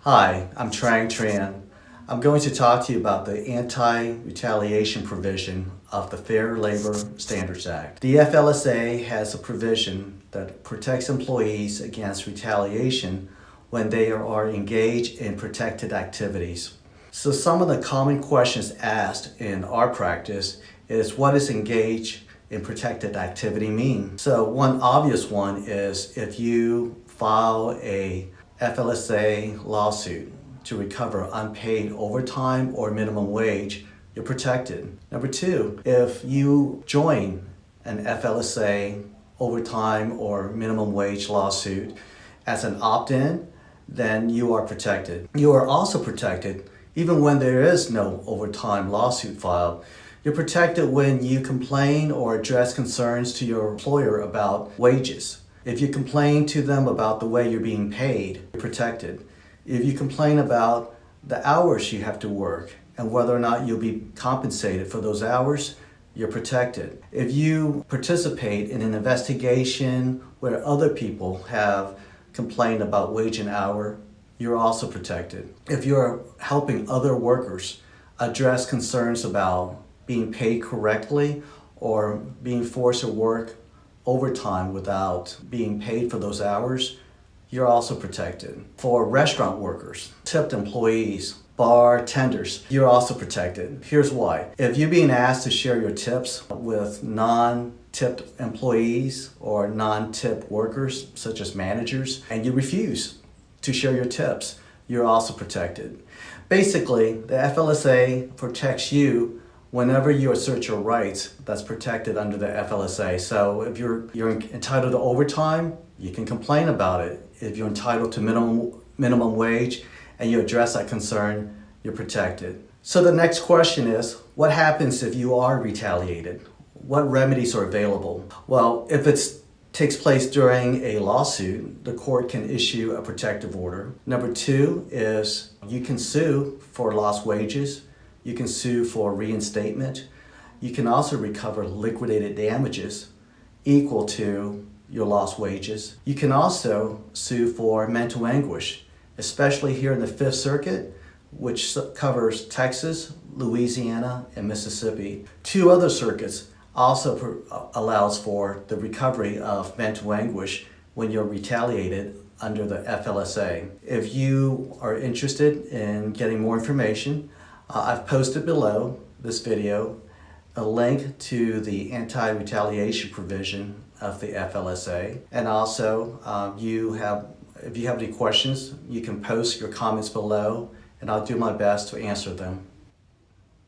Hi, I'm Tran. I'm going to talk to you about the anti-retaliation provision of the Fair Labor Standards Act. The FLSA has a provision that protects employees against retaliation when they are engaged in protected activities. So some of the common questions asked in our practice is, what does engage in protected activity mean? So one obvious one is if you file a FLSA lawsuit to recover unpaid overtime or minimum wage, you're protected. Number two, if you join an FLSA overtime or minimum wage lawsuit as an opt-in, then you are protected. You are also protected even when there is no overtime lawsuit filed. You're protected when you complain or address concerns to your employer about wages. If you complain to them about the way you're being paid, you're protected. If you complain about the hours you have to work and whether or not you'll be compensated for those hours, you're protected. If you participate in an investigation where other people have complained about wage and hour, you're also protected. If you're helping other workers address concerns about being paid correctly or being forced to work overtime without being paid for those hours, you're also protected. For restaurant workers, tipped employees, bartenders, you're also protected. Here's why. If you're being asked to share your tips with non-tipped employees or non-tipped workers, such as managers, and you refuse to share your tips, you're also protected. Basically, the FLSA protects you whenever you assert your rights that's protected under the FLSA. So if you're entitled to overtime, you can complain about it. If you're entitled to minimum wage and you address that concern, you're protected. So the next question is, what happens if you are retaliated? What remedies are available? Well, if it takes place during a lawsuit, the court can issue a protective order. Number two is you can sue for lost wages. You can sue for reinstatement. You can also recover liquidated damages equal to your lost wages. You can also sue for mental anguish, especially here in the Fifth Circuit, which covers Texas, Louisiana, and Mississippi. Two other circuits also allows for the recovery of mental anguish when you're retaliated under the FLSA. If you are interested in getting more information, I've posted below this video a link to the anti-retaliation provision of the FLSA. And also, if you have any questions, you can post your comments below and I'll do my best to answer them.